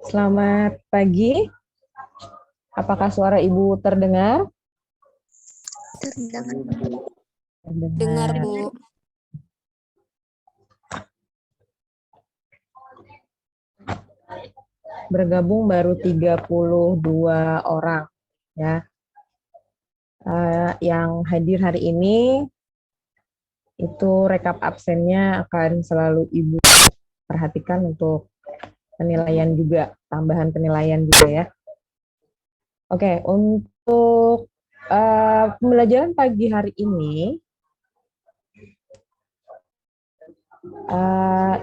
Selamat pagi. Apakah suara Ibu terdengar? Dengar, Bu. Bergabung baru 32 orang ya. Yang hadir hari ini itu rekap absennya akan selalu Ibu perhatikan untuk penilaian juga, tambahan penilaian juga ya. Oke, untuk pembelajaran pagi hari ini,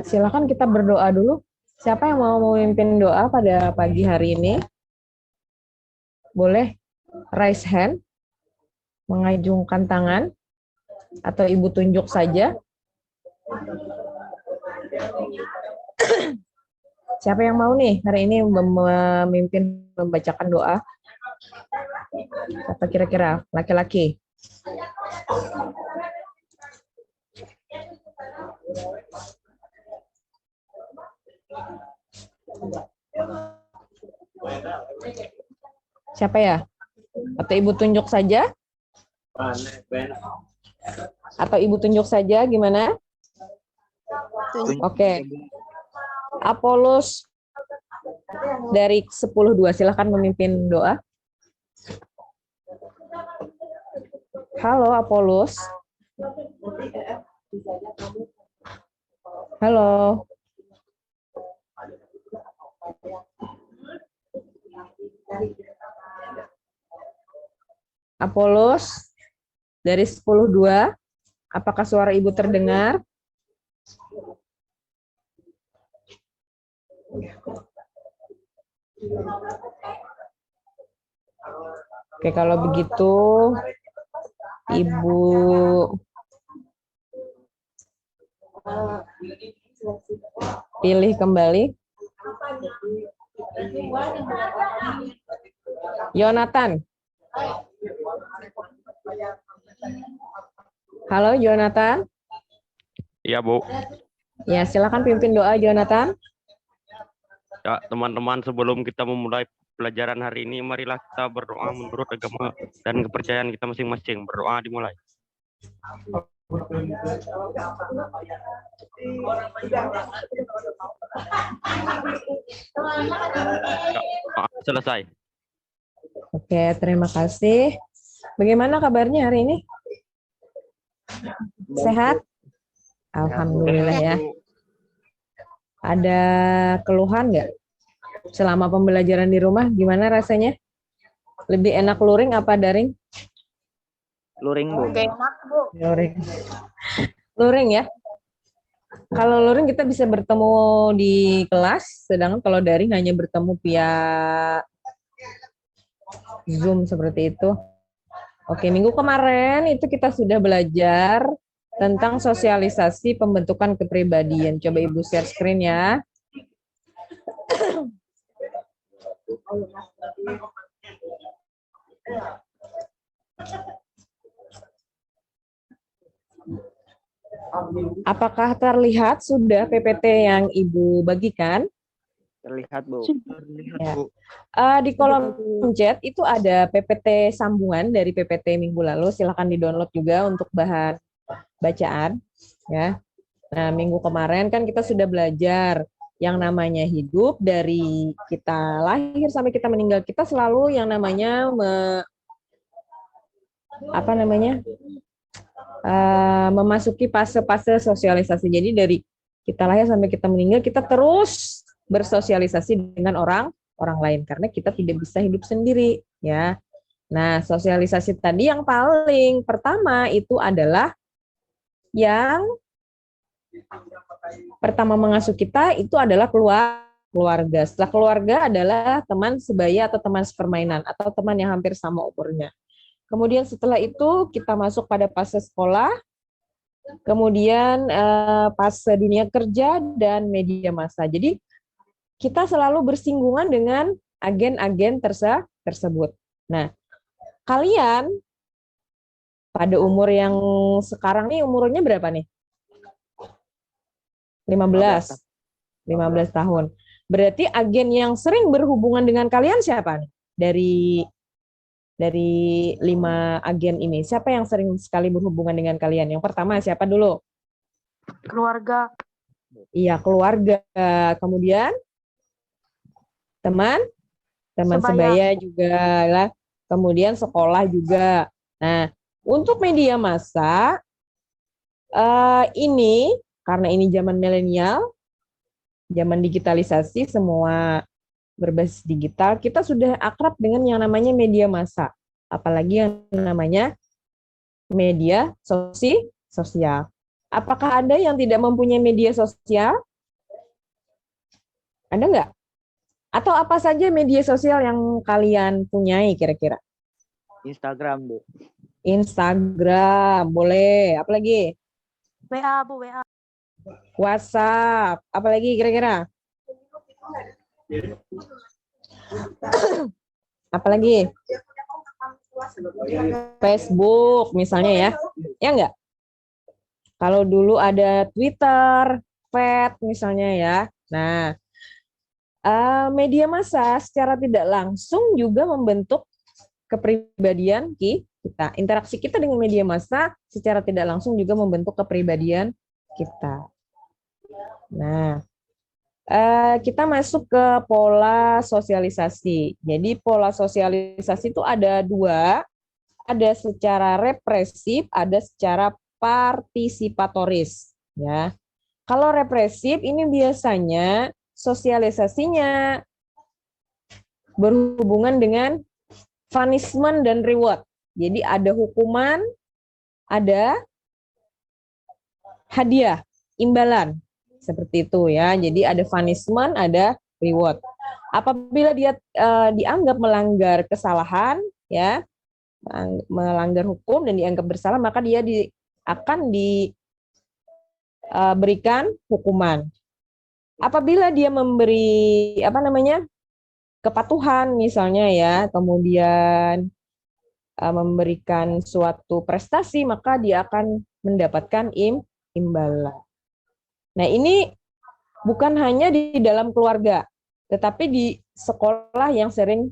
silakan kita berdoa dulu. Siapa yang mau memimpin doa pada pagi hari ini? Boleh raise hand, mengajungkan tangan, atau Ibu tunjuk saja. Siapa yang mau nih hari ini memimpin membacakan doa? Apa kira-kira? Laki-laki? Siapa ya? Atau Ibu tunjuk saja? Atau Ibu tunjuk saja gimana? Oke. Apolos dari 10.2, silahkan memimpin doa. Halo Apolos. Halo. Apolos dari 10.2, apakah suara Ibu terdengar? Oke, kalau begitu Ibu pilih kembali. Yonatan. Halo Yonatan. Iya, Bu. Ya, silakan pimpin doa Yonatan. Ya, teman-teman, sebelum kita memulai pelajaran hari ini, marilah kita berdoa menurut agama dan kepercayaan kita masing-masing. Berdoa dimulai. Ya, selesai. Oke, terima kasih. Bagaimana kabarnya hari ini? Sehat? Alhamdulillah ya. Ada keluhan nggak? Selama pembelajaran di rumah, gimana rasanya? Lebih enak luring apa daring? Luring, Bu. Luring. Luring ya. Kalau luring kita bisa bertemu di kelas, sedangkan kalau daring hanya bertemu via Zoom seperti itu. Oke, minggu kemarin itu kita sudah belajar tentang sosialisasi pembentukan kepribadian. Coba Ibu share screen ya. Apakah terlihat sudah PPT yang Ibu bagikan? Terlihat, Bu. Ya. Di kolom chat itu ada PPT sambungan dari PPT minggu lalu. Silakan di-download juga untuk bahan bacaan. Ya. Nah, minggu kemarin kan kita sudah belajar yang namanya hidup dari kita lahir sampai kita meninggal. Kita selalu yang namanya memasuki fase-fase sosialisasi. Jadi dari kita lahir sampai kita meninggal, kita terus bersosialisasi dengan orang lain karena kita tidak bisa hidup sendiri, ya. Nah, sosialisasi tadi yang paling pertama itu adalah yang pertama mengasuh kita itu adalah keluarga. Setelah keluarga adalah teman sebaya atau teman sepermainan atau teman yang hampir sama umurnya. Kemudian setelah itu kita masuk pada fase sekolah, kemudian fase dunia kerja dan media massa. Jadi kita selalu bersinggungan dengan agen-agen tersebut. Nah, kalian pada umur yang sekarang nih umurnya berapa nih? 15 tahun. Berarti agen yang sering berhubungan dengan kalian siapa nih? Dari 5 agen ini, siapa yang sering sekali berhubungan dengan kalian? Yang pertama siapa dulu? Keluarga. Iya, keluarga. Kemudian teman sebaya juga lah. Kemudian sekolah juga. Nah, untuk media massa ini karena ini zaman milenial, zaman digitalisasi, semua berbasis digital, kita sudah akrab dengan yang namanya media massa, apalagi yang namanya media sosial. Apakah ada yang tidak mempunyai media sosial? Ada nggak? Atau apa saja media sosial yang kalian punyai kira-kira? Instagram, Bu. Instagram, boleh. Apalagi? WA, Bu, WA. WhatsApp, apalagi kira-kira? Apalagi? Facebook misalnya ya. Ya enggak? Kalau dulu ada Twitter, Fed misalnya ya. Nah, media massa secara tidak langsung juga membentuk kepribadian kita. Interaksi kita dengan media massa secara tidak langsung juga membentuk kepribadian kita. Nah, kita masuk ke pola sosialisasi. Jadi pola sosialisasi itu ada 2, ada secara represif, ada secara partisipatoris. Ya, kalau represif ini biasanya sosialisasinya berhubungan dengan punishment dan reward. Jadi ada hukuman, ada hadiah, imbalan. Seperti itu ya. Jadi ada punishment, ada reward. Apabila dia dianggap melanggar kesalahan, ya, melanggar hukum dan dianggap bersalah, maka dia akan diberikan hukuman. Apabila dia memberi kepatuhan misalnya ya, kemudian memberikan suatu prestasi, maka dia akan mendapatkan imbalan. Nah, ini bukan hanya di dalam keluarga, tetapi di sekolah yang sering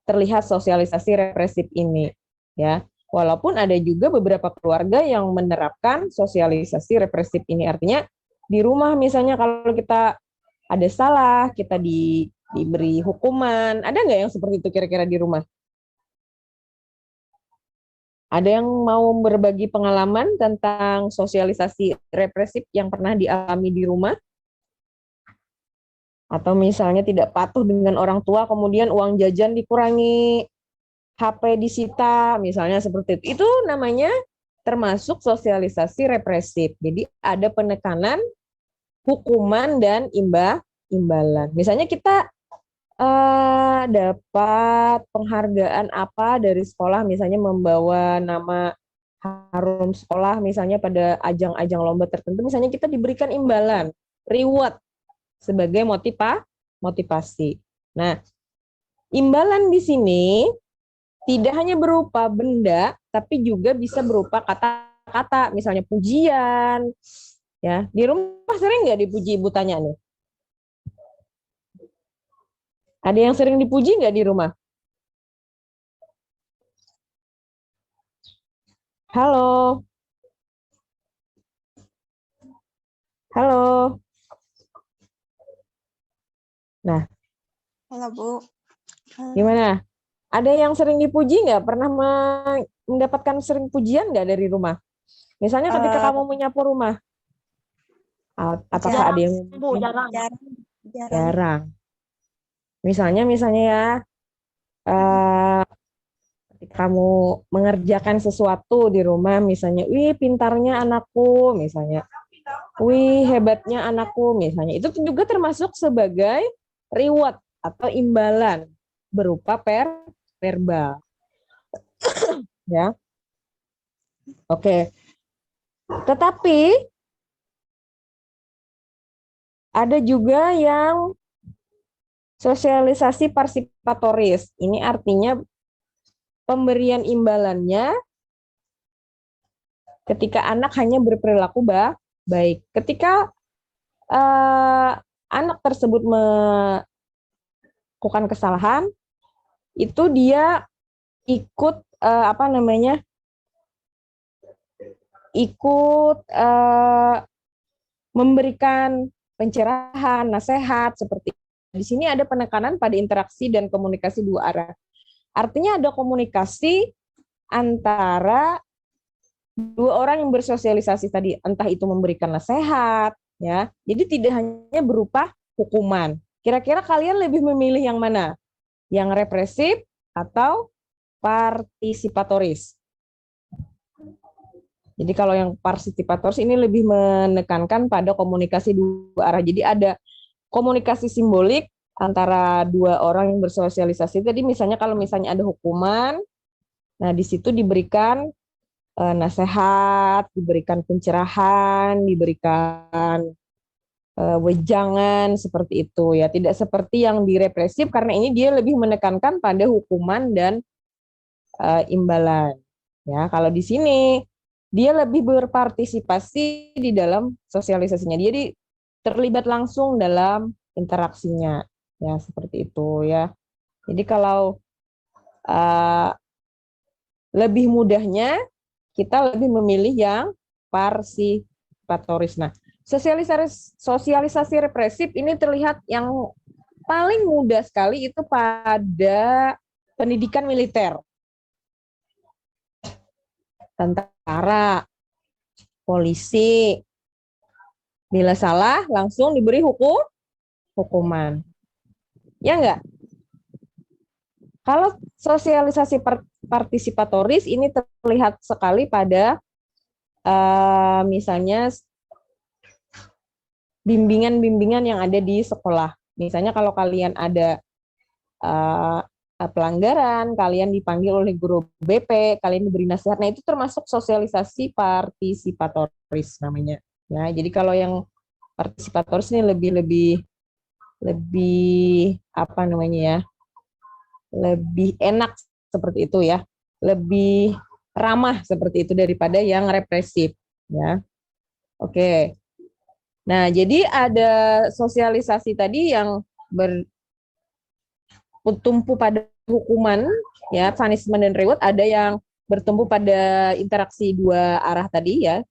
terlihat sosialisasi represif ini, ya. Walaupun ada juga beberapa keluarga yang menerapkan sosialisasi represif ini, artinya di rumah misalnya kalau kita ada salah, kita diberi hukuman, ada nggak yang seperti itu kira-kira di rumah? Ada yang mau berbagi pengalaman tentang sosialisasi represif yang pernah dialami di rumah? Atau misalnya tidak patuh dengan orang tua, kemudian uang jajan dikurangi, HP disita, misalnya seperti itu. Itu namanya termasuk sosialisasi represif. Jadi ada penekanan, hukuman, dan imbalan. Misalnya kita dapat penghargaan apa dari sekolah, misalnya membawa nama harum sekolah misalnya pada ajang-ajang lomba tertentu, misalnya kita diberikan imbalan, reward sebagai motivasi. Nah, imbalan di sini tidak hanya berupa benda, tapi juga bisa berupa kata-kata, misalnya pujian. Ya, di rumah sering nggak dipuji, Ibu tanya nih? Ada yang sering dipuji nggak di rumah? Halo? Halo? Nah, Halo, Bu. gimana? Ada yang sering dipuji nggak? Pernah mendapatkan sering pujian nggak dari rumah? Misalnya ketika kamu menyapu rumah, apakah ada yang Bu, jarang. jarang? Misalnya ya, ketika kamu mengerjakan sesuatu di rumah, misalnya, wih pintarnya anakku, misalnya, wih hebatnya anakku, misalnya, itu juga termasuk sebagai reward atau imbalan berupa verbal. Ya. Oke. Tetapi ada juga yang sosialisasi partisipatoris. Ini artinya pemberian imbalannya ketika anak hanya berperilaku baik. Ketika anak tersebut melakukan kesalahan, itu dia ikut ikut memberikan pencerahan, nasihat seperti itu. Di sini ada penekanan pada interaksi dan komunikasi dua arah. Artinya ada komunikasi antara dua orang yang bersosialisasi tadi, entah itu memberikan nasihat, ya. Jadi tidak hanya berupa hukuman. Kira-kira kalian lebih memilih yang mana? Yang represif atau partisipatoris? Jadi kalau yang partisipatoris ini lebih menekankan pada komunikasi dua arah. Jadi ada komunikasi simbolik antara dua orang yang bersosialisasi. Jadi misalnya kalau misalnya ada hukuman, nah di situ diberikan nasihat, diberikan pencerahan, diberikan wejangan seperti itu ya. Tidak seperti yang direpresif karena ini dia lebih menekankan pada hukuman dan imbalan. Ya, kalau di sini dia lebih berpartisipasi di dalam sosialisasinya. Dia terlibat langsung dalam interaksinya. Ya, seperti itu ya. Jadi kalau lebih mudahnya kita lebih memilih yang partisipatoris. Nah, sosialisasi represif ini terlihat yang paling mudah sekali itu pada pendidikan militer. Tentara, polisi, bila salah langsung diberi hukuman. Ya enggak? Kalau sosialisasi partisipatoris ini terlihat sekali pada misalnya bimbingan-bimbingan yang ada di sekolah. Misalnya kalau kalian ada pelanggaran, kalian dipanggil oleh guru BP, kalian diberi nasihat. Nah, itu termasuk sosialisasi partisipatoris namanya. Ya, jadi kalau yang partisipatoris ini lebih apa namanya ya? Lebih enak seperti itu ya. Lebih ramah seperti itu daripada yang represif, ya. Oke. Nah, jadi ada sosialisasi tadi yang bertumpu pada hukuman, ya, punishment dan reward, ada yang bertumpu pada interaksi dua arah tadi ya.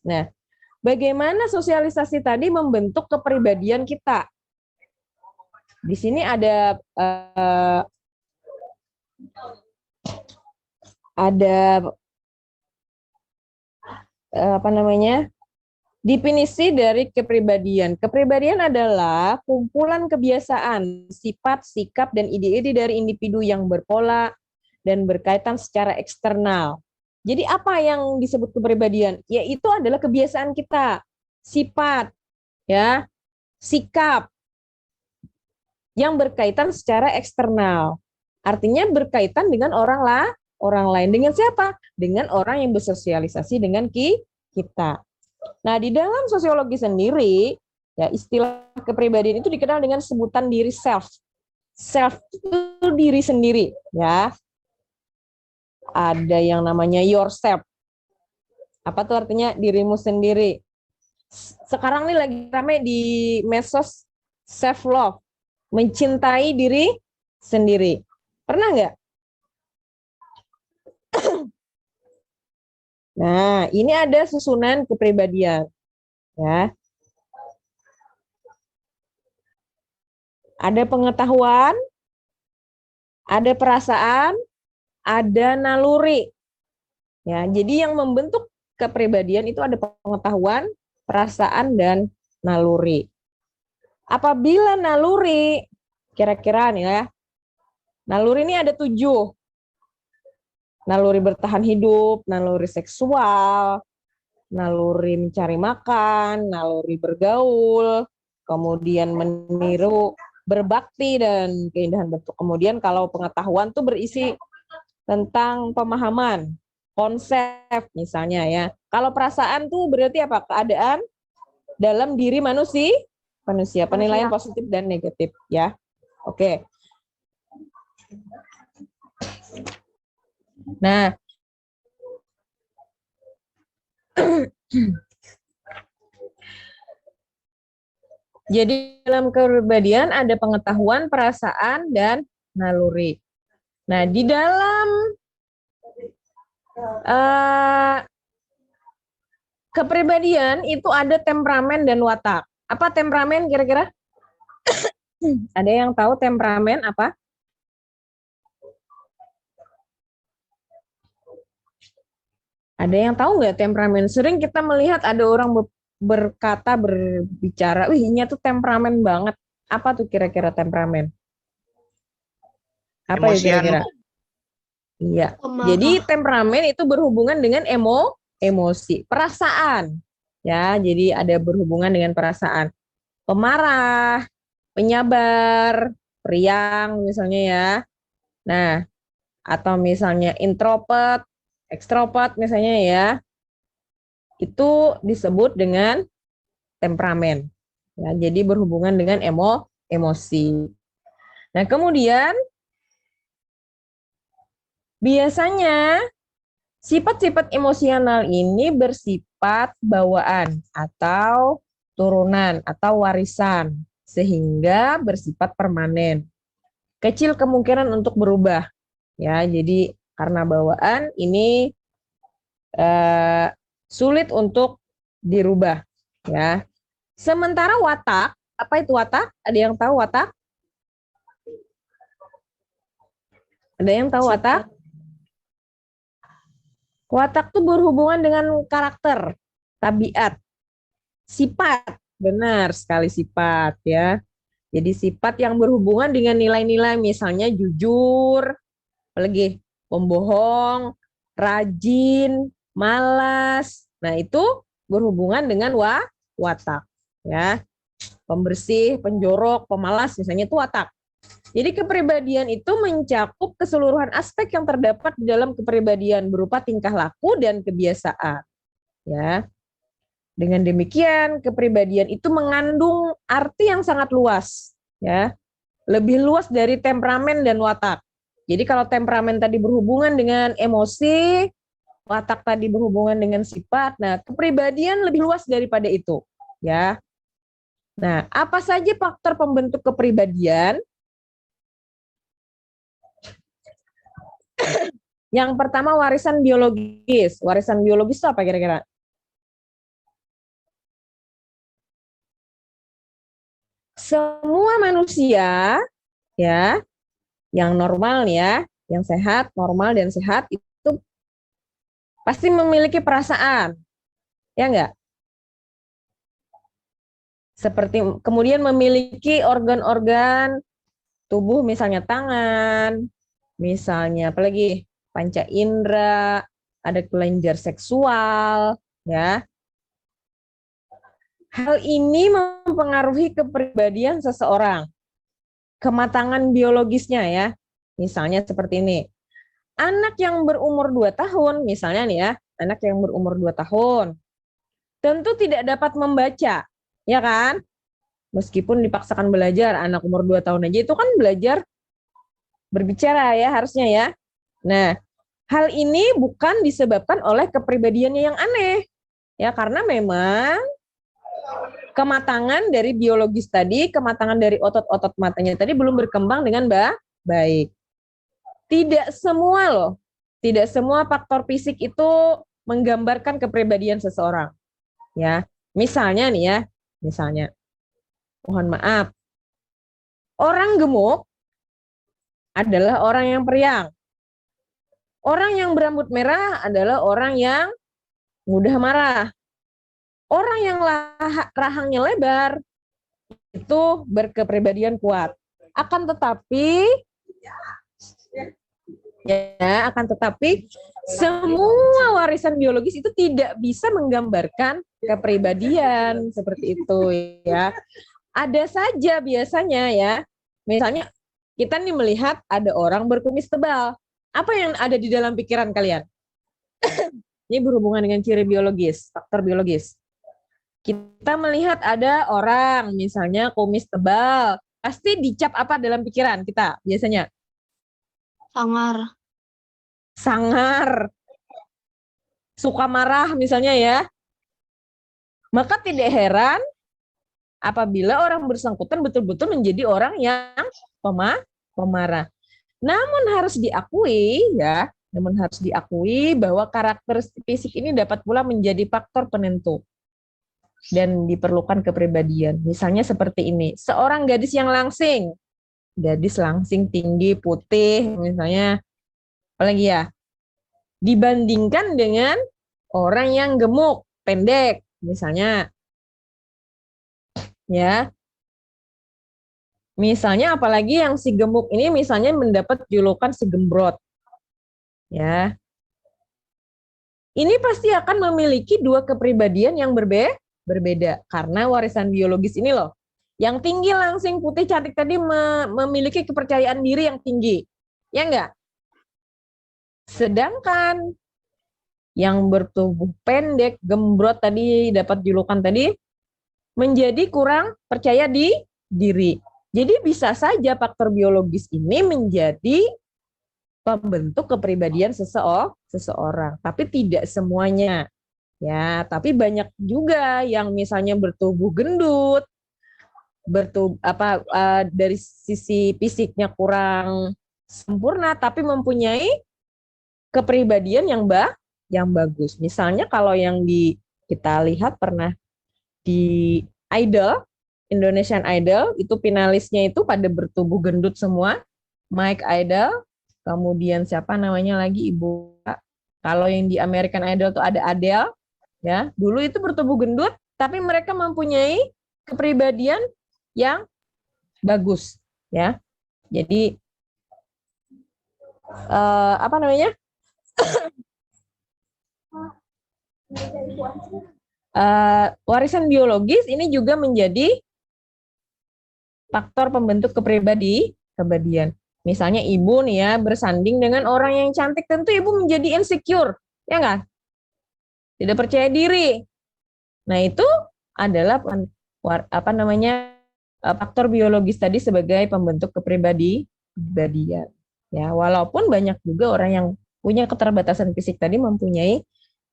Nah, bagaimana sosialisasi tadi membentuk kepribadian kita? Di sini ada apa namanya? Definisi dari kepribadian. Kepribadian adalah kumpulan kebiasaan, sifat, sikap, dan ide-ide dari individu yang berpola dan berkaitan secara eksternal. Jadi apa yang disebut kepribadian? Yaitu adalah kebiasaan kita, sifat, ya, sikap yang berkaitan secara eksternal. Artinya berkaitan dengan orang lain. Dengan siapa? Dengan orang yang bersosialisasi dengan kita. Nah, di dalam sosiologi sendiri, ya, istilah kepribadian itu dikenal dengan sebutan diri self. Self itu diri sendiri, ya. Ada yang namanya yourself. Apa tuh artinya? Dirimu sendiri. Sekarang nih lagi ramai di medsos self love, mencintai diri sendiri. Pernah nggak? Nah, ini ada susunan kepribadian, ya. Ada pengetahuan, ada perasaan, ada naluri. Ya, jadi yang membentuk kepribadian itu ada pengetahuan, perasaan, dan naluri. Apabila naluri, kira-kira nih ya, naluri ini ada 7. Naluri bertahan hidup, naluri seksual, naluri mencari makan, naluri bergaul, kemudian meniru, berbakti, dan keindahan bentuk. Kemudian kalau pengetahuan tuh berisi tentang pemahaman, konsep misalnya ya. Kalau perasaan tuh berarti apa? Keadaan dalam diri manusia, penilaian positif dan negatif ya. Oke. Nah, Jadi dalam kepribadian ada pengetahuan, perasaan, dan naluri. Nah, di dalam kepribadian itu ada temperamen dan watak. Apa temperamen kira-kira? Ada yang tahu temperamen apa? Ada yang tahu nggak temperamen? Sering kita melihat ada orang berkata, berbicara, wih ini tuh temperamen banget. Apa tuh kira-kira temperamen? Apa ya Emosian. kira-kira? Iya. Jadi temperamen itu berhubungan dengan emosi, perasaan. Ya, jadi ada berhubungan dengan perasaan. Pemarah, penyabar, periang misalnya ya. Nah, atau misalnya introvert, ekstrovert misalnya ya. Itu disebut dengan temperamen. Ya, jadi berhubungan dengan emosi. Nah, kemudian biasanya sifat-sifat emosional ini bersifat bawaan atau turunan atau warisan sehingga bersifat permanen. Kecil kemungkinan untuk berubah. Ya, jadi karena bawaan ini sulit untuk dirubah, ya. Sementara watak, apa itu watak? Ada yang tahu watak? Ada yang tahu watak? Watak itu berhubungan dengan karakter, tabiat, sifat. Benar sekali sifat ya. Jadi sifat yang berhubungan dengan nilai-nilai misalnya jujur, apalagi pembohong, rajin, malas. Nah, itu berhubungan dengan watak ya. Pembersih, penjorok, pemalas misalnya itu watak. Jadi kepribadian itu mencakup keseluruhan aspek yang terdapat di dalam kepribadian berupa tingkah laku dan kebiasaan. Ya. Dengan demikian, kepribadian itu mengandung arti yang sangat luas, ya. Lebih luas dari temperamen dan watak. Jadi kalau temperamen tadi berhubungan dengan emosi, watak tadi berhubungan dengan sifat. Nah, kepribadian lebih luas daripada itu, ya. Nah, apa saja faktor pembentuk kepribadian? Yang pertama warisan biologis. Warisan biologis itu apa kira-kira? Semua manusia ya, yang normal ya, yang sehat, normal dan sehat itu pasti memiliki perasaan. Ya enggak? Seperti kemudian memiliki organ-organ tubuh misalnya tangan, misalnya apalagi panca indera, ada kelenjar seksual, ya. Hal ini mempengaruhi kepribadian seseorang. Kematangan biologisnya ya. Misalnya seperti ini. Anak yang berumur 2 tahun, misalnya nih ya, anak yang berumur 2 tahun, tentu tidak dapat membaca, ya kan? Meskipun dipaksakan belajar, anak umur 2 tahun aja itu kan belajar berbicara ya harusnya ya. Nah, hal ini bukan disebabkan oleh kepribadiannya yang aneh. Ya, karena memang kematangan dari biologis tadi, kematangan dari otot-otot matanya tadi belum berkembang dengan baik. Tidak semua loh, tidak semua faktor fisik itu menggambarkan kepribadian seseorang. Ya, misalnya nih ya, misalnya, mohon maaf, orang gemuk adalah orang yang periang. Orang yang berambut merah adalah orang yang mudah marah. Orang yang rahangnya lebar itu berkepribadian kuat. Akan tetapi semua warisan biologis itu tidak bisa menggambarkan kepribadian seperti itu ya. Ada saja biasanya ya. Misalnya kita nih melihat ada orang berkumis tebal. Apa yang ada di dalam pikiran kalian? Ini berhubungan dengan ciri biologis, faktor biologis. Kita melihat ada orang misalnya kumis tebal, pasti dicap apa dalam pikiran kita biasanya? Sangar. Sangar. Suka marah misalnya ya. Maka tidak heran apabila orang bersangkutan betul-betul menjadi orang yang pemarah. Namun harus diakui bahwa karakteristik fisik ini dapat pula menjadi faktor penentu dan diperlukan kepribadian. Misalnya seperti ini, seorang gadis langsing, tinggi, putih, misalnya, apalagi ya, dibandingkan dengan orang yang gemuk, pendek, misalnya, ya. Misalnya apalagi yang si gemuk ini misalnya mendapat julukan si gembrot. Ya. Ini pasti akan memiliki dua kepribadian yang berbeda karena warisan biologis ini loh. Yang tinggi, langsing, putih, cantik tadi memiliki kepercayaan diri yang tinggi. Ya enggak? Sedangkan yang bertubuh pendek, gembrot tadi dapat julukan tadi menjadi kurang percaya diri. Jadi bisa saja faktor biologis ini menjadi pembentuk kepribadian seseorang, tapi tidak semuanya. Ya, tapi banyak juga yang misalnya bertubuh gendut, dari sisi fisiknya kurang sempurna tapi mempunyai kepribadian yang bagus. Misalnya kalau yang kita lihat pernah di Indonesian Idol, itu finalisnya itu pada bertubuh gendut semua. Mike Idol, kemudian siapa namanya lagi, Ibu. Kalau yang di American Idol tuh ada Adele, ya. Dulu itu bertubuh gendut, tapi mereka mempunyai kepribadian yang bagus, ya. Jadi warisan biologis ini juga menjadi faktor pembentuk kepribadian. Misalnya ibu nih ya bersanding dengan orang yang cantik, tentu ibu menjadi insecure, ya nggak? Tidak percaya diri. Nah itu adalah faktor biologis tadi sebagai pembentuk kepribadian. Ya, walaupun banyak juga orang yang punya keterbatasan fisik tadi mempunyai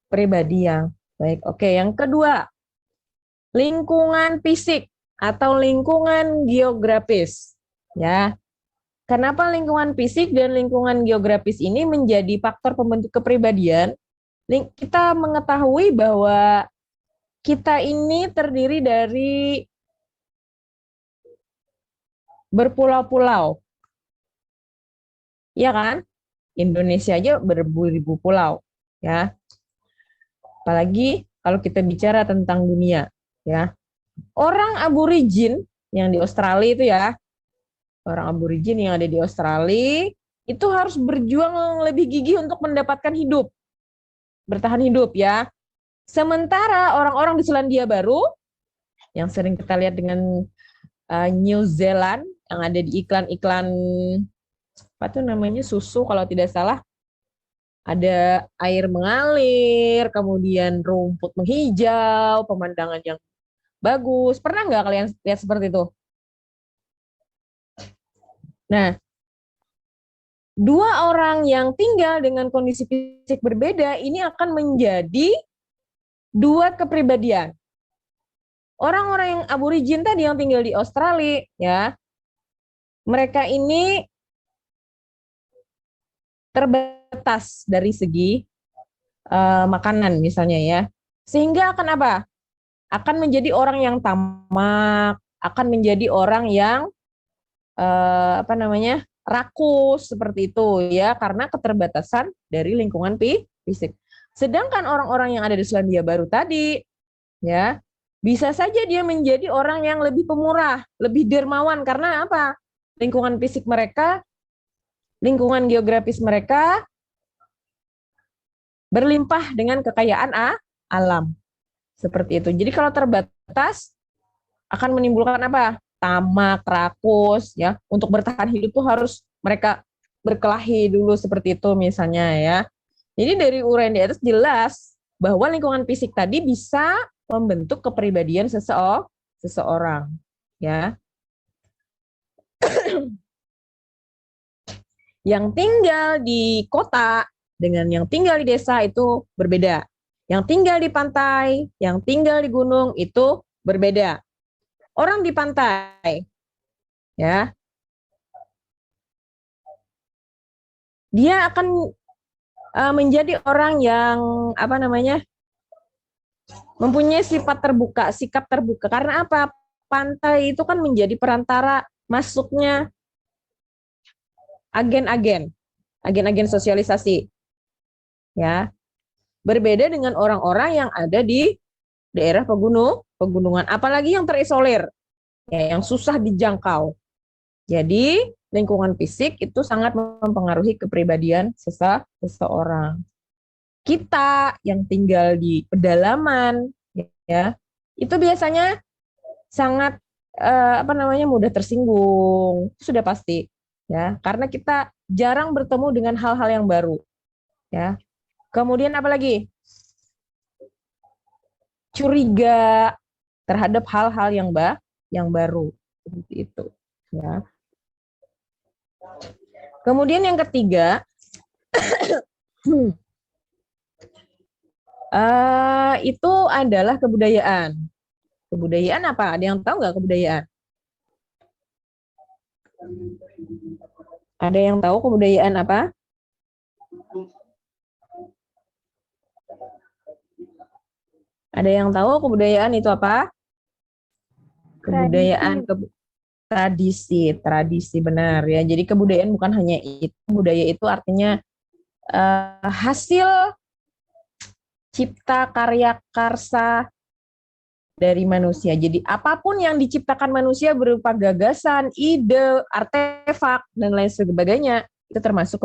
pribadi yang baik. Oke, yang kedua, lingkungan fisik atau lingkungan geografis. Ya. Kenapa lingkungan fisik dan lingkungan geografis ini menjadi faktor pembentuk kepribadian? Kita mengetahui bahwa kita ini terdiri dari berpulau-pulau. Ya kan? Indonesia aja beribu-ribu pulau, ya. Apalagi kalau kita bicara tentang dunia, ya. Orang aborigin yang di Australia itu ya, orang aborigin yang ada di Australia itu harus berjuang lebih gigih untuk mendapatkan bertahan hidup ya. Sementara orang-orang di Selandia Baru yang sering kita lihat dengan New Zealand yang ada di iklan-iklan apa tuh namanya, susu kalau tidak salah, ada air mengalir, kemudian rumput menghijau, pemandangan yang bagus. Pernah nggak kalian lihat seperti itu? Nah, dua orang yang tinggal dengan kondisi fisik berbeda ini akan menjadi dua kepribadian. Orang-orang yang aborigin tadi yang tinggal di Australia, ya, mereka ini terbatas dari segi makanan misalnya ya, sehingga akan apa? Akan menjadi orang yang tamak, akan menjadi orang yang rakus seperti itu ya, karena keterbatasan dari lingkungan fisik. Sedangkan orang-orang yang ada di Selandia Baru tadi ya, bisa saja dia menjadi orang yang lebih pemurah, lebih dermawan karena apa? Lingkungan fisik mereka, lingkungan geografis mereka berlimpah dengan kekayaan alam. Seperti itu. Jadi kalau terbatas akan menimbulkan apa? Tamak, rakus, ya. Untuk bertahan hidup tuh harus mereka berkelahi dulu seperti itu misalnya ya. Jadi dari uraian di atas jelas bahwa lingkungan fisik tadi bisa membentuk kepribadian seseorang, ya. Yang tinggal di kota dengan yang tinggal di desa itu berbeda. Yang tinggal di pantai, yang tinggal di gunung itu berbeda. orang di pantai, ya, dia akan menjadi orang yang apa namanya, mempunyai sifat terbuka, sikap terbuka. Karena apa? Pantai itu kan menjadi perantara masuknya agen-agen sosialisasi, ya. Berbeda dengan orang-orang yang ada di daerah pegunungan, apalagi yang terisolir, ya, yang susah dijangkau. Jadi lingkungan fisik itu sangat mempengaruhi kepribadian seseorang. Kita yang tinggal di pedalaman, ya, itu biasanya sangat apa namanya, mudah tersinggung, itu sudah pasti, ya, karena kita jarang bertemu dengan hal-hal yang baru, ya. Kemudian apalagi? Curiga terhadap hal-hal yang baru, seperti itu, ya. Kemudian yang ketiga, itu adalah kebudayaan. Kebudayaan apa? Ada yang tahu nggak kebudayaan? Ada yang tahu kebudayaan apa? Ada yang tahu kebudayaan itu apa? Kebudayaan, tradisi benar ya. Jadi kebudayaan bukan hanya itu. Budaya itu artinya hasil cipta karya karsa dari manusia. Jadi apapun yang diciptakan manusia berupa gagasan, ide, artefak dan lain sebagainya itu termasuk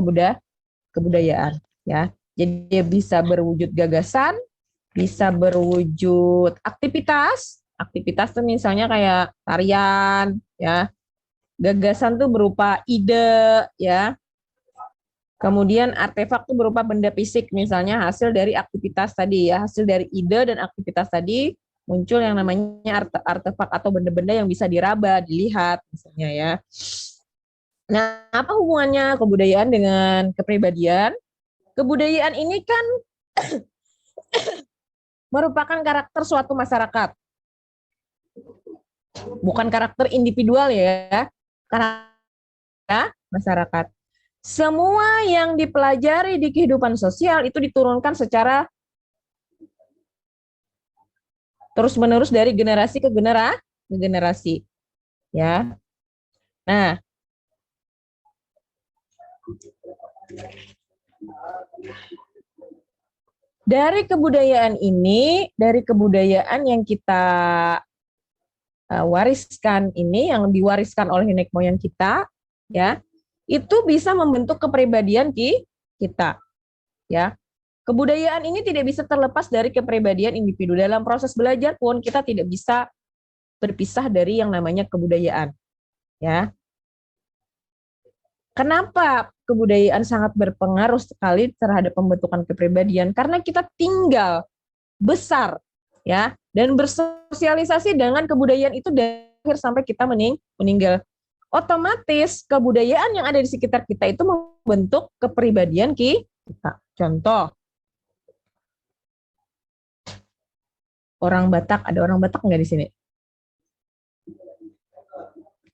kebudayaan, ya. Jadi dia bisa berwujud gagasan, bisa berwujud aktivitas. Aktivitas tuh misalnya kayak tarian, ya. Gagasan tuh berupa ide, ya. Kemudian artefak tuh berupa benda fisik, misalnya hasil dari aktivitas tadi, ya, hasil dari ide dan aktivitas tadi muncul yang namanya artefak atau benda-benda yang bisa diraba, dilihat, misalnya, ya. Nah, apa hubungannya kebudayaan dengan kepribadian? Kebudayaan ini kan merupakan karakter suatu masyarakat, bukan karakter individual, ya, karakter masyarakat. Semua yang dipelajari di kehidupan sosial itu diturunkan secara terus-menerus dari generasi ke generasi, ya. Nah, dari kebudayaan ini, dari kebudayaan yang kita wariskan ini, yang diwariskan oleh nenek moyang kita, ya, itu bisa membentuk kepribadian kita, ya. Kebudayaan ini tidak bisa terlepas dari kepribadian individu. Dalam proses belajar pun kita tidak bisa berpisah dari yang namanya kebudayaan, ya. Kenapa kebudayaan sangat berpengaruh sekali terhadap pembentukan kepribadian? Karena kita tinggal besar, ya, dan bersosialisasi dengan kebudayaan itu dari akhir sampai kita meninggal. Otomatis kebudayaan yang ada di sekitar kita itu membentuk kepribadian kita. Contoh, orang Batak, ada orang Batak nggak di sini?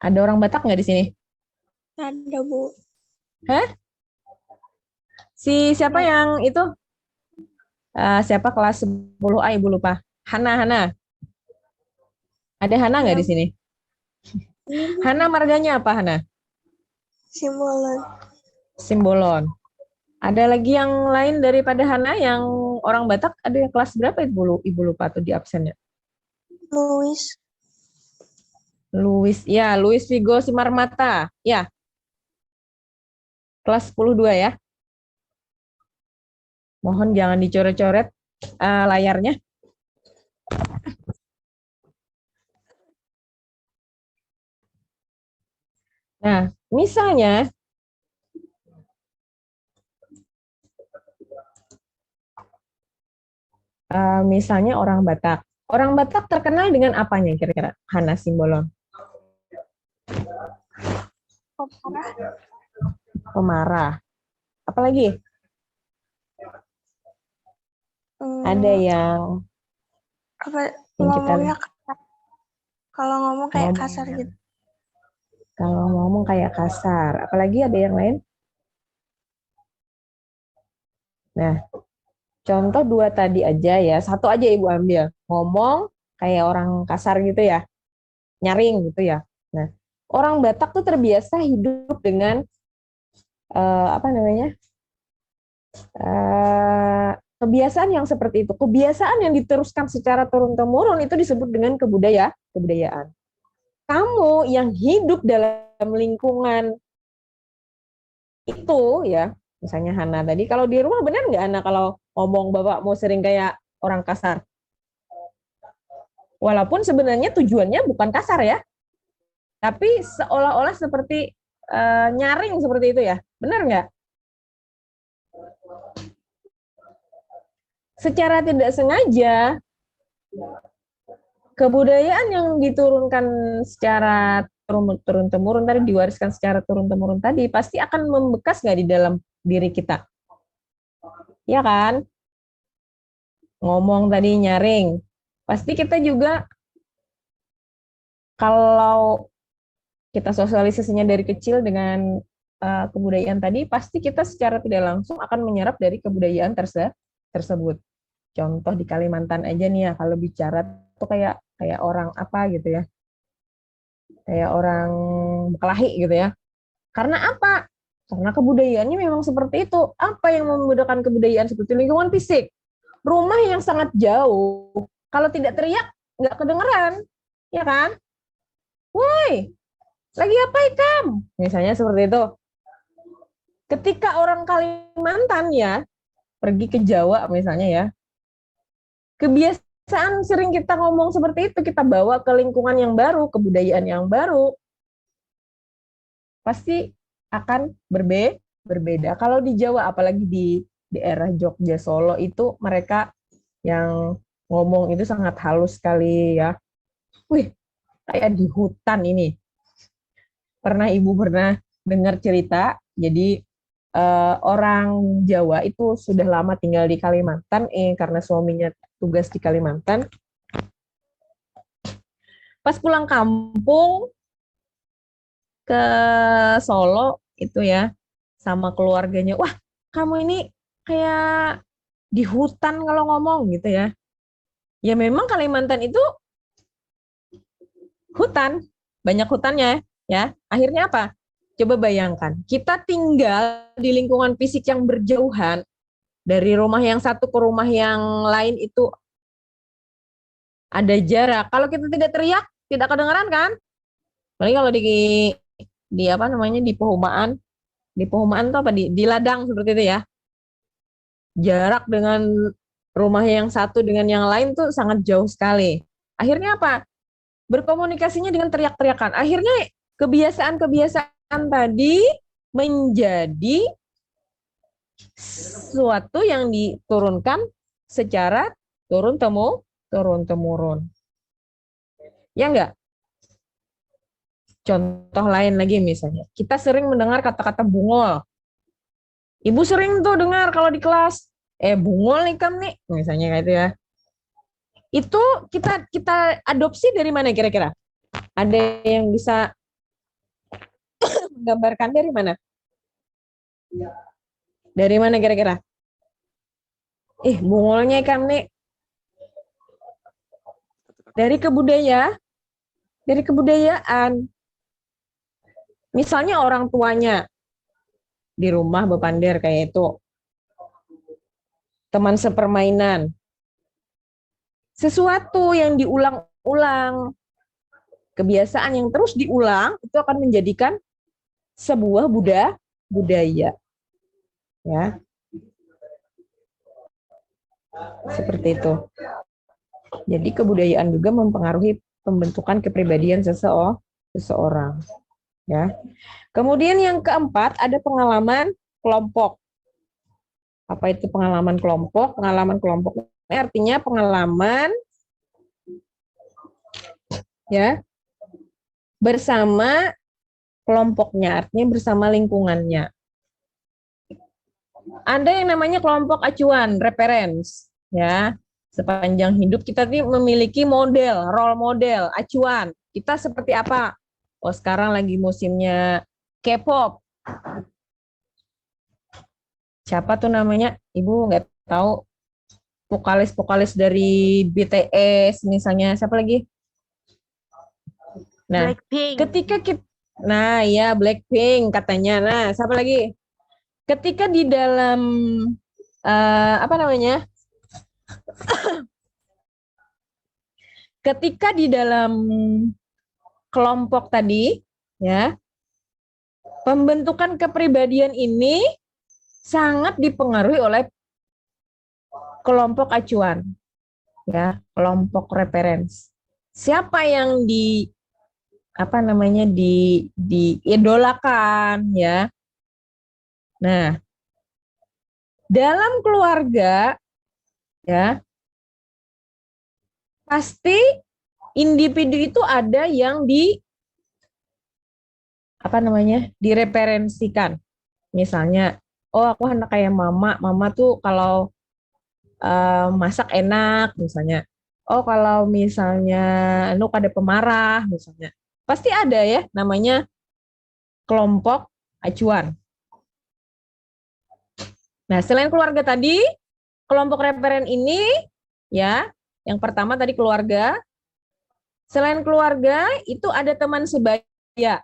Ada orang Batak nggak di sini? Ada, Bu. Hah? Siapa yang itu? Siapa kelas 10A, Ibu lupa. Hana. Ada Hana nggak di sini? Hana marganya apa, Hana? Simbolon. Ada lagi yang lain daripada Hana yang orang Batak? Ada yang kelas berapa Ibu lupa tuh di absennya? Luis, ya, Luis Vigo Simarmata, ya. Kelas 10-2 ya. Mohon jangan dicoret-coret layarnya. Nah, misalnya orang Batak. Orang Batak terkenal dengan apanya kira-kira? Hana Simbolon. Pemarah. Apalagi? Ada yang kita Kalau ngomong kayak Ngomong. kasar gitu. Kalau ngomong kayak kasar, apalagi ada yang lain? Nah, contoh dua tadi aja ya, satu aja Ibu ambil. Ngomong kayak orang kasar gitu ya, nyaring gitu ya. Nah, orang Batak tuh terbiasa hidup dengan apa namanya? Kebiasaan yang seperti itu. Kebiasaan yang diteruskan secara turun-temurun itu disebut dengan kebudayaan. Kamu yang hidup dalam lingkungan itu ya, misalnya Hana tadi, kalau di rumah benar nggak Hana kalau ngomong bapak mau sering kayak orang kasar? Walaupun sebenarnya tujuannya bukan kasar ya, tapi seolah-olah seperti nyaring seperti itu ya, benar nggak? Secara tidak sengaja, kebudayaan yang diturunkan secara turun-temurun tadi, diwariskan secara turun-temurun tadi, pasti akan membekas nggak di dalam diri kita? Ya kan? Ngomong tadi nyaring. Pasti kita juga, kalau kita sosialisasinya dari kecil dengan kebudayaan tadi, pasti kita secara tidak langsung akan menyerap dari kebudayaan tersebut. Contoh di Kalimantan aja nih ya, kalau bicara tuh kayak orang apa gitu ya, kayak orang Kelahi gitu ya. Karena apa? Karena kebudayaannya memang seperti itu. Apa yang membedakan kebudayaan seperti lingkungan fisik? Rumah yang sangat jauh, kalau tidak teriak nggak kedengeran, ya kan? Woi, lagi apa Ikam? Misalnya seperti itu. Ketika orang Kalimantan ya pergi ke Jawa misalnya ya, kebiasaan sering kita ngomong seperti itu, kita bawa ke lingkungan yang baru, kebudayaan yang baru, pasti akan berbeda. Kalau di Jawa, apalagi di daerah Jogja, Solo, itu mereka yang ngomong itu sangat halus sekali ya. Wih, kayak di hutan ini. Ibu pernah dengar cerita, jadi orang Jawa itu sudah lama tinggal di Kalimantan, karena suaminya tugas di Kalimantan. Pas pulang kampung ke Solo itu ya, sama keluarganya, wah kamu ini kayak di hutan kalau ngomong gitu ya. Ya memang Kalimantan itu hutan, banyak hutannya ya. Akhirnya apa? Coba bayangkan, kita tinggal di lingkungan fisik yang berjauhan, dari rumah yang satu ke rumah yang lain itu ada jarak. Kalau kita tidak teriak, tidak kedengeran kan? Paling kalau di apa namanya, di perumahan tuh apa, di ladang seperti itu ya. Jarak dengan rumah yang satu dengan yang lain tuh sangat jauh sekali. Akhirnya apa? Berkomunikasinya dengan teriak-teriakan. Akhirnya kebiasaan-kebiasaan tadi menjadi sesuatu yang diturunkan secara turun-temurun. Ya enggak? Contoh lain lagi misalnya, kita sering mendengar kata-kata bungol. Ibu sering tuh dengar kalau di kelas, bungol nih kamu nih, misalnya kayak itu ya. Itu kita adopsi dari mana kira-kira? Ada yang bisa menggambarkan dari mana? Dari mana kira-kira? Bungolnya kamu nih. Dari kebudayaan. Misalnya orang tuanya di rumah bepander kayak itu, teman sepermainan, sesuatu yang diulang-ulang, kebiasaan yang terus diulang itu akan menjadikan sebuah budaya, ya, seperti itu. Jadi kebudayaan juga mempengaruhi pembentukan kepribadian seseorang, ya. Kemudian yang keempat ada pengalaman kelompok. Apa itu pengalaman kelompok? Pengalaman kelompok ini artinya pengalaman ya bersama kelompoknya, artinya bersama lingkungannya. Ada yang namanya kelompok acuan, reference, ya. Sepanjang hidup kita memiliki model, role model, acuan. kita seperti apa? Oh, sekarang lagi musimnya K-pop. Siapa tuh namanya? Ibu nggak tahu. Vokalis dari BTS misalnya. Siapa lagi? Nah, Blackpink. ketika kita, nah ya Blackpink katanya. Nah, siapa lagi? Ketika di dalam apa namanya? Ketika di dalam kelompok tadi, ya, pembentukan kepribadian ini sangat dipengaruhi oleh kelompok acuan, ya, kelompok referensi. Siapa yang apa namanya diidolakan, ya. Nah, dalam keluarga, ya, pasti individu itu ada yang apa namanya direferensikan. Misalnya, oh aku anak kayak mama tuh kalau masak enak misalnya. Oh kalau misalnya Nuk ada pemarah misalnya. Pasti ada ya namanya kelompok acuan. Nah, selain keluarga tadi, kelompok referen ini ya, yang pertama tadi keluarga. Selain keluarga, itu ada teman sebaya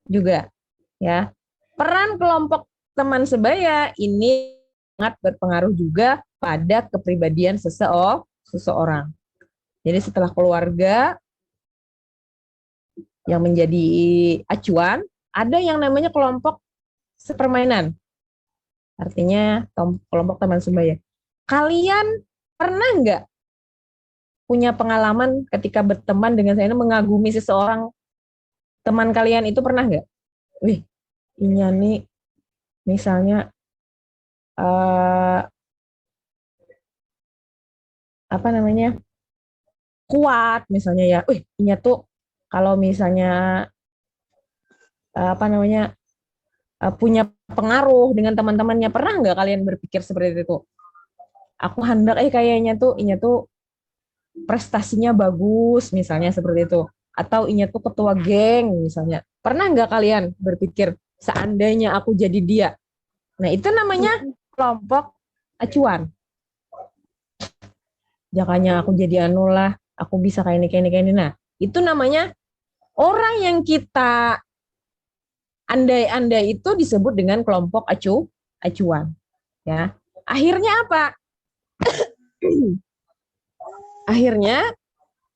juga, ya. Peran kelompok teman sebaya ini sangat berpengaruh juga pada kepribadian seseorang. Jadi setelah keluarga yang menjadi acuan, ada yang namanya kelompok sepermainan. Artinya kelompok teman sebaya. Kalian pernah nggak punya pengalaman ketika berteman dengan saya mengagumi seseorang, teman kalian itu pernah nggak? Wih, ini nih misalnya apa namanya kuat misalnya ya. Wih, ini tuh kalau misalnya apa namanya punya pengaruh dengan teman-temannya, pernah nggak kalian berpikir seperti itu? Aku hendak kayaknya tuh ini tuh prestasinya bagus misalnya seperti itu, atau ini tuh ketua geng misalnya. Pernah nggak kalian berpikir seandainya aku jadi dia? Nah, itu namanya kelompok acuan. Jangannya aku jadi anulah, aku bisa kayak ini. Nah, itu namanya orang yang kita andai-andai itu disebut dengan kelompok acuan. Ya, akhirnya apa? Akhirnya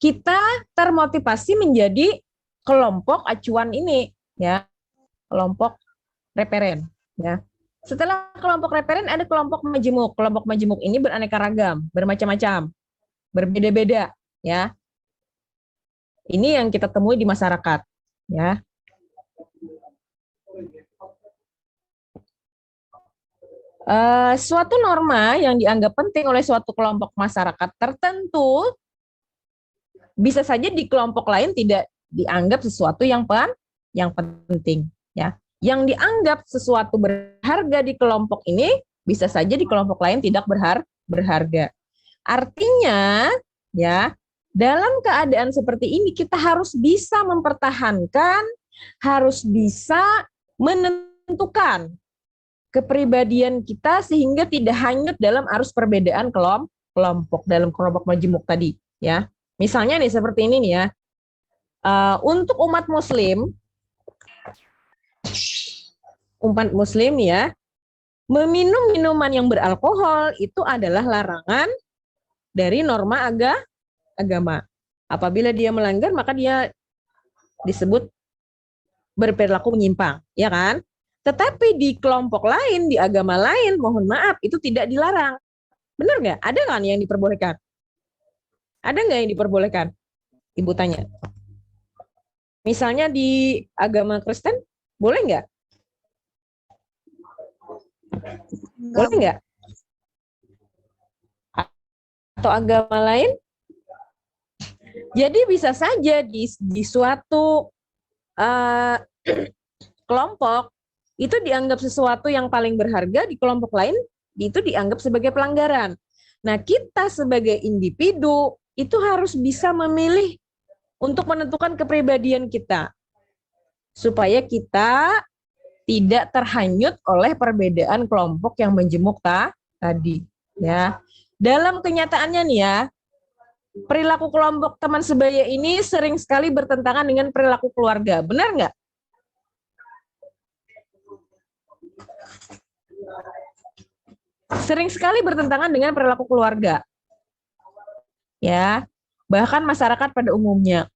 kita termotivasi menjadi kelompok acuan ini, ya, kelompok referen, ya. Setelah kelompok referen ada kelompok majemuk. Kelompok majemuk ini beraneka ragam, bermacam-macam, berbeda-beda, ya. Ini yang kita temui di masyarakat, ya. Suatu norma yang dianggap penting oleh suatu kelompok masyarakat tertentu bisa saja di kelompok lain tidak dianggap sesuatu yang penting, ya. Yang dianggap sesuatu berharga di kelompok ini bisa saja di kelompok lain tidak berharga. Artinya, ya, dalam keadaan seperti ini kita harus bisa mempertahankan, harus bisa menentukan kepribadian kita sehingga tidak hanyut dalam arus perbedaan kelompok dalam kelompok majemuk tadi, ya. Misalnya nih seperti ini nih ya. Untuk umat muslim ya, meminum minuman yang beralkohol itu adalah larangan dari norma agama. Apabila dia melanggar maka dia disebut berperilaku menyimpang, ya kan? Tetapi di kelompok lain, di agama lain, mohon maaf, itu tidak dilarang. Benar nggak? Ada kan yang diperbolehkan? Ada nggak yang diperbolehkan? Ibu tanya. Misalnya di agama Kristen, boleh nggak? Boleh nggak? Atau agama lain? Jadi bisa saja di suatu kelompok itu dianggap sesuatu yang paling berharga, di kelompok lain itu dianggap sebagai pelanggaran. Nah, kita sebagai individu itu harus bisa memilih untuk menentukan kepribadian kita supaya kita tidak terhanyut oleh perbedaan kelompok yang menjemuk tadi, ya. Dalam kenyataannya nih ya, perilaku kelompok teman sebaya ini sering sekali bertentangan dengan perilaku keluarga. Benar nggak? Sering sekali bertentangan dengan perilaku keluarga. Ya, bahkan masyarakat pada umumnya.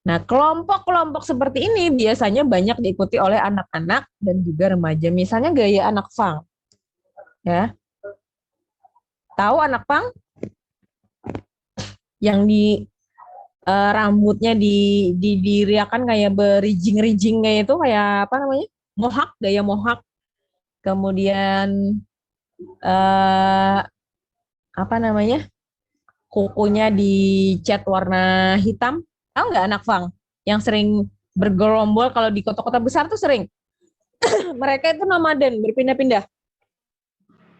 Nah, kelompok-kelompok seperti ini biasanya banyak diikuti oleh anak-anak dan juga remaja. Misalnya gaya anak punk. Ya. Tahu anak punk? Yang di rambutnya diriakan kayak berijing-rijing kayak itu, kayak apa namanya? Mohawk, gaya mohawk. Kemudian apa namanya? Kukunya dicat warna hitam. Tahu nggak anak punk yang sering bergerombol kalau di kota-kota besar tuh sering. Mereka itu nomaden, berpindah-pindah.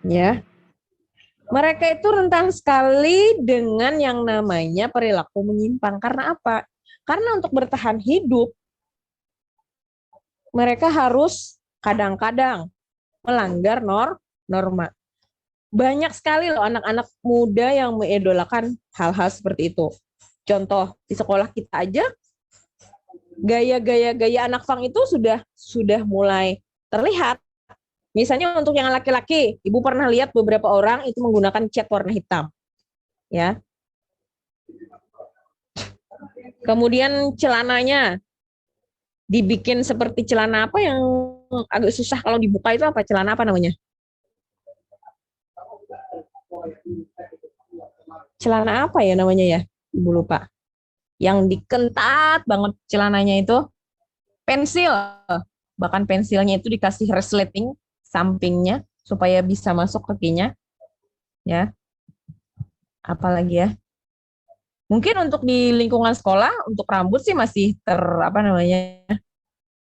Ya. Mereka itu rentan sekali dengan yang namanya perilaku menyimpang. Karena apa? Karena untuk bertahan hidup, mereka harus kadang-kadang melanggar norma. Banyak sekali loh anak-anak muda yang mengidolakan hal-hal seperti itu. Contoh, di sekolah kita aja, gaya anak punk itu sudah mulai terlihat. Misalnya untuk yang laki-laki, Ibu pernah lihat beberapa orang itu menggunakan cat warna hitam. Ya. Kemudian celananya dibikin seperti celana apa yang agak susah kalau dibuka itu apa? Celana apa namanya? Celana apa ya namanya ya? Ibu lupa. Yang dikentat banget celananya itu pensil. Bahkan pensilnya itu dikasih resleting sampingnya supaya bisa masuk kakinya. Ya. Apalagi ya? Mungkin untuk di lingkungan sekolah untuk rambut sih masih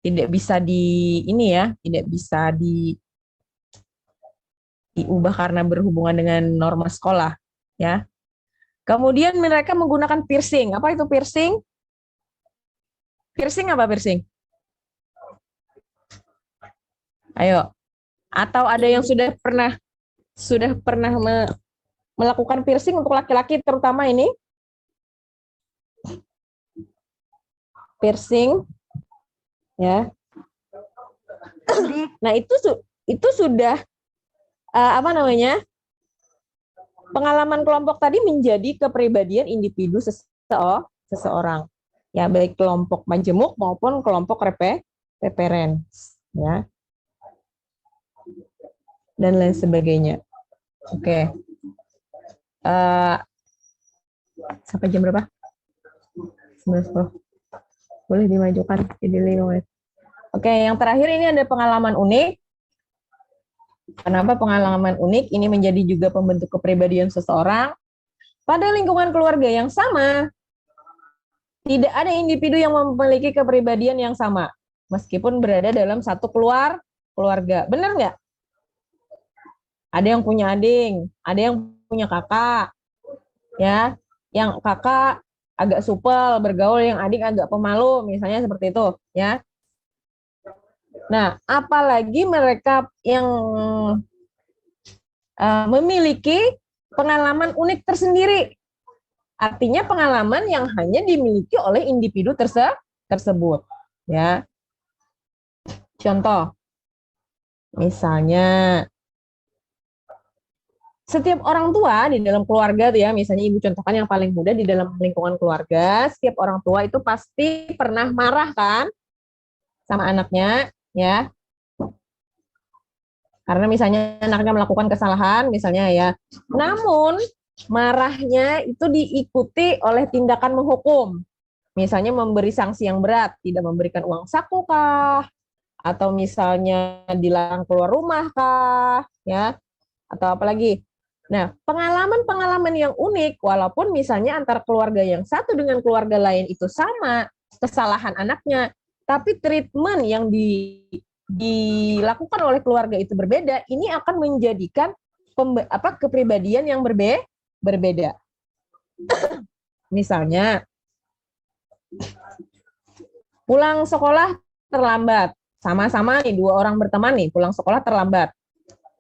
tidak bisa tidak bisa diubah karena berhubungan dengan norma sekolah, ya. Kemudian mereka menggunakan piercing. Apa itu piercing? Piercing apa piercing? Ayo. Atau ada yang sudah pernah melakukan piercing untuk laki-laki terutama ini? Piercing, ya. Nah itu sudah pengalaman kelompok tadi menjadi kepribadian individu seseorang, ya, baik kelompok majemuk maupun kelompok referen, ya, dan lain sebagainya. Oke. Sampai jam berapa? 19.10. Boleh dimajukan jadi 5 menit. Oke, yang terakhir ini ada pengalaman unik. Kenapa pengalaman unik? Ini menjadi juga pembentuk kepribadian seseorang. Pada lingkungan keluarga yang sama, tidak ada individu yang memiliki kepribadian yang sama, meskipun berada dalam satu keluarga. Benar nggak? Ada yang punya adik, ada yang punya kakak, ya. Yang kakak agak supel bergaul, yang adik agak pemalu, misalnya seperti itu, ya. Nah, apalagi mereka yang memiliki pengalaman unik tersendiri. Artinya pengalaman yang hanya dimiliki oleh individu tersebut. Ya. Contoh, misalnya setiap orang tua di dalam keluarga tuh ya, misalnya ibu contohkan yang paling muda di dalam lingkungan keluarga, setiap orang tua itu pasti pernah marah kan sama anaknya, ya. Karena misalnya anaknya melakukan kesalahan, misalnya ya. Namun marahnya itu diikuti oleh tindakan menghukum. Misalnya memberi sanksi yang berat, tidak memberikan uang saku kah, atau misalnya dilarang keluar rumah kah, ya, atau apalagi. Nah, pengalaman-pengalaman yang unik, walaupun misalnya antara keluarga yang satu dengan keluarga lain itu sama kesalahan anaknya, tapi treatment yang dilakukan oleh keluarga itu berbeda, ini akan menjadikan kepribadian yang berbeda. Misalnya Pulang sekolah terlambat. Sama-sama nih, dua orang berteman nih, pulang sekolah terlambat.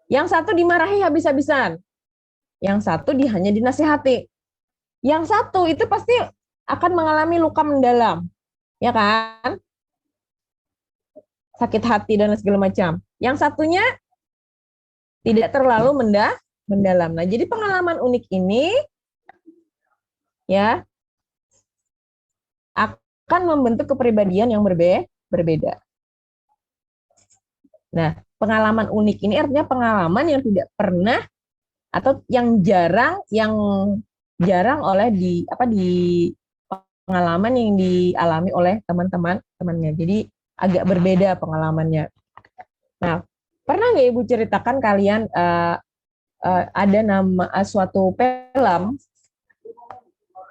Yang satu dimarahi habis-habisan. Yang satu hanya dinasihati. Yang satu itu pasti akan mengalami luka mendalam. Ya kan? Sakit hati dan segala macam. Yang satunya tidak terlalu mendalam. Nah, jadi pengalaman unik ini ya akan membentuk kepribadian yang berbeda. Nah, pengalaman unik ini artinya pengalaman yang tidak pernah atau yang jarang oleh di pengalaman yang dialami oleh teman-temannya. Jadi agak berbeda pengalamannya. Nah, pernah nggak Ibu ceritakan kalian ada suatu film,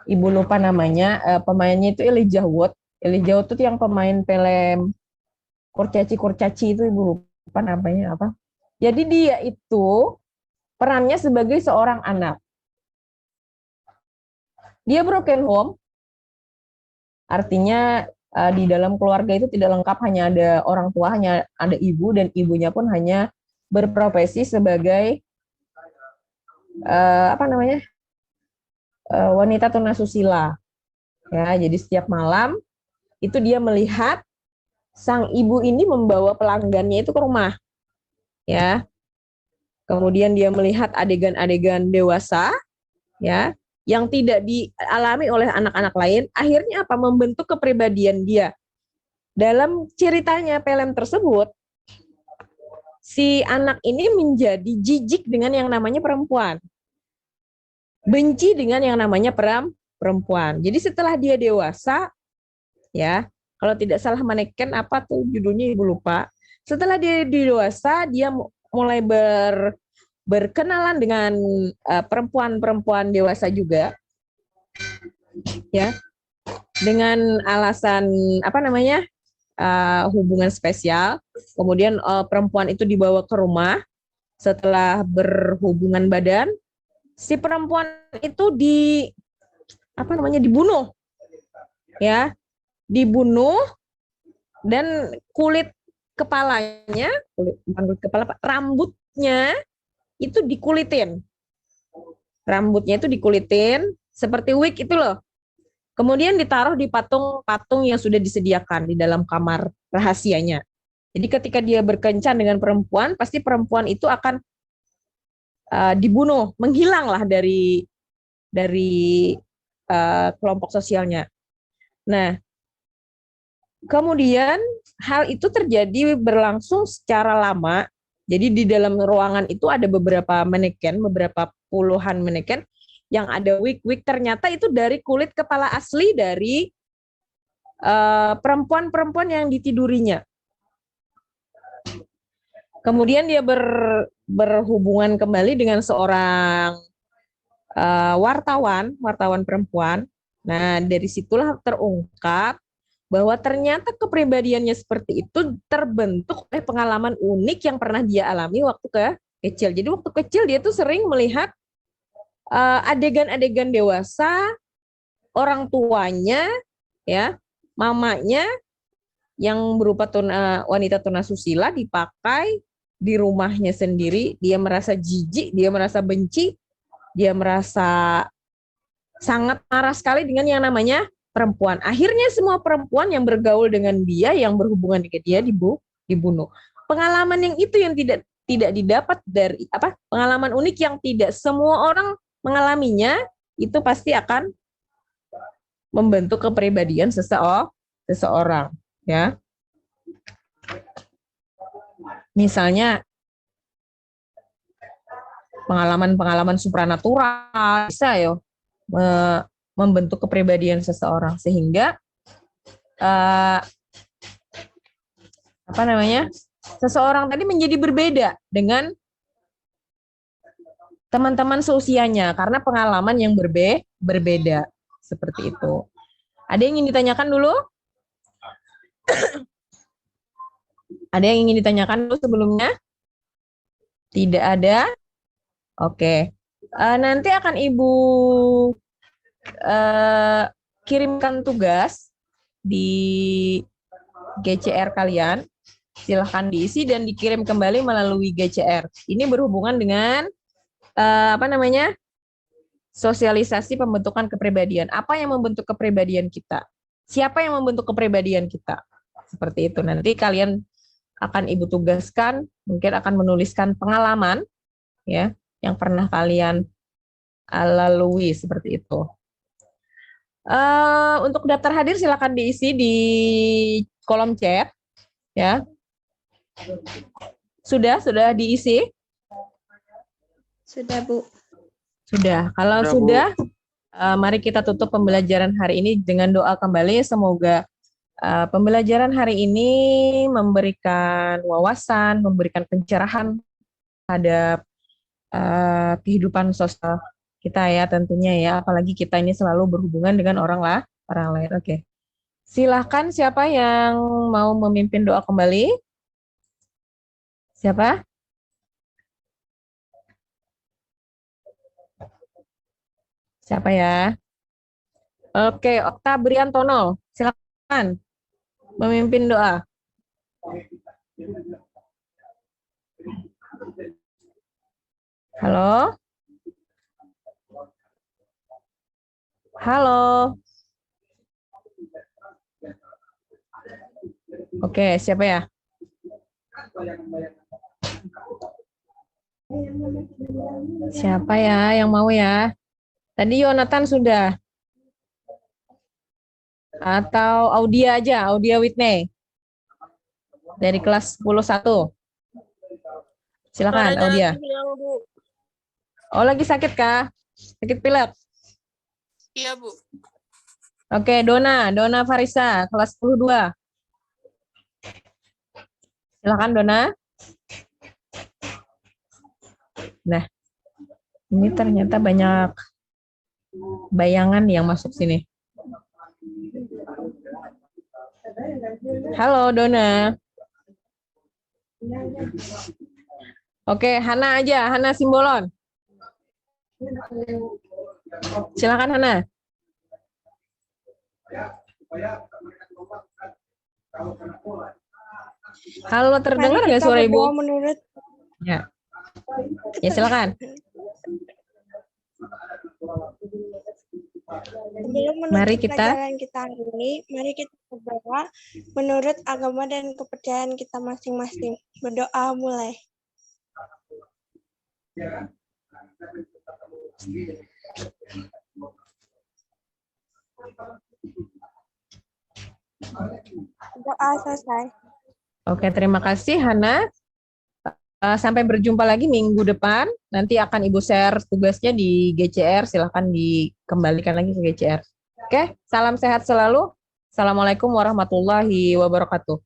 Ibu lupa namanya, pemainnya itu Elijah Wood. Elijah Wood itu yang pemain film Kurcaci itu, Ibu lupa namanya apa. Jadi dia itu perannya sebagai seorang anak. Dia broken home, artinya di dalam keluarga itu tidak lengkap, hanya ada orang tua, hanya ada ibu, dan ibunya pun hanya berprofesi sebagai wanita tunasusila. Ya, jadi setiap malam itu dia melihat sang ibu ini membawa pelanggannya itu ke rumah. Ya. Kemudian dia melihat adegan-adegan dewasa, ya, yang tidak dialami oleh anak-anak lain, akhirnya apa? Membentuk kepribadian dia. Dalam ceritanya film tersebut, si anak ini menjadi jijik dengan yang namanya perempuan. Benci dengan yang namanya perempuan. Jadi setelah dia dewasa, ya, kalau tidak salah Mannequin, apa tuh judulnya Ibu lupa. Setelah dia dewasa, dia mulai berkenalan dengan perempuan-perempuan dewasa juga, ya, dengan alasan hubungan spesial. Kemudian perempuan itu dibawa ke rumah. Setelah berhubungan badan, si perempuan itu dibunuh, ya, dibunuh, dan rambutnya itu dikulitin. Rambutnya itu dikulitin seperti wig itu loh. Kemudian ditaruh di patung-patung yang sudah disediakan di dalam kamar rahasianya. Jadi ketika dia berkencan dengan perempuan, pasti perempuan itu akan dibunuh, menghilanglah dari kelompok sosialnya. Nah, kemudian hal itu terjadi berlangsung secara lama. Jadi di dalam ruangan itu ada beberapa puluhan mannequin yang ada wig-wig, ternyata itu dari kulit kepala asli dari perempuan-perempuan yang ditidurinya. Kemudian dia berhubungan kembali dengan seorang wartawan perempuan. Nah, dari situlah terungkap bahwa ternyata kepribadiannya seperti itu terbentuk oleh pengalaman unik yang pernah dia alami waktu kecil. Jadi waktu kecil dia tuh sering melihat adegan-adegan dewasa, orang tuanya, ya, mamanya yang berupa wanita tunasusila dipakai di rumahnya sendiri. Dia merasa jijik, dia merasa benci, dia merasa sangat marah sekali dengan yang namanya perempuan. Akhirnya semua perempuan yang bergaul dengan dia, yang berhubungan dengan dia dibunuh. Pengalaman yang itu yang tidak didapat dari pengalaman unik yang tidak semua orang mengalaminya, itu pasti akan membentuk kepribadian seseorang, ya. Misalnya pengalaman-pengalaman supranatural bisa membentuk kepribadian seseorang, sehingga seseorang tadi menjadi berbeda dengan teman-teman seusianya karena pengalaman yang berbeda, seperti itu. Ada yang ingin ditanyakan dulu? Ada yang ingin ditanyakan dulu sebelumnya? Tidak ada? Oke. Nanti akan Ibu kirimkan tugas di GCR kalian. Silahkan diisi dan dikirim kembali melalui GCR. Ini berhubungan dengan sosialisasi pembentukan kepribadian. Apa yang membentuk kepribadian kita? Siapa yang membentuk kepribadian kita? Seperti itu. Nanti kalian akan Ibu tugaskan, mungkin akan menuliskan pengalaman ya yang pernah kalian lalui seperti itu. Untuk daftar hadir silakan diisi di kolom chat ya. Sudah diisi? Sudah, Bu. Sudah. Kalau Sudah, Bu. sudah, mari kita tutup pembelajaran hari ini dengan doa kembali. Semoga pembelajaran hari ini memberikan wawasan, memberikan pencerahan terhadap kehidupan sosial kita ya tentunya ya. Apalagi kita ini selalu berhubungan dengan orang lain. Oke. Silahkan siapa yang mau memimpin doa kembali? Siapa? Siapa ya? Oke, Okta Briantono, silakan memimpin doa. Halo? Halo? Oke, siapa ya? Siapa ya yang mau ya? Tadi Yonatan sudah. Atau Audia aja, Audia Whitney. Dari kelas 10-1. Silakan, Audia. Oh, lagi sakit kah? Sakit pilek? Iya, Bu. Oke, Dona Farisa, kelas 10-2. Silakan, Dona. Nah, ini ternyata banyak bayangan yang masuk sini. Halo, Dona. Oke, Hana aja, Hana Simbolon. Silakan, Hana. Halo, terdengar nggak suara Ibu? Menurut Ya. Ya, silakan. Sebelum menutup Mari kita pelajaran kita hari ini, mari kita berdoa menurut agama dan kepercayaan kita masing-masing. Berdoa mulai. Doa selesai. Oke, terima kasih Hana. Sampai berjumpa lagi minggu depan. Nanti akan Ibu share tugasnya di GCR. Silahkan dikembalikan lagi ke GCR. Oke, salam sehat selalu. Assalamualaikum warahmatullahi wabarakatuh.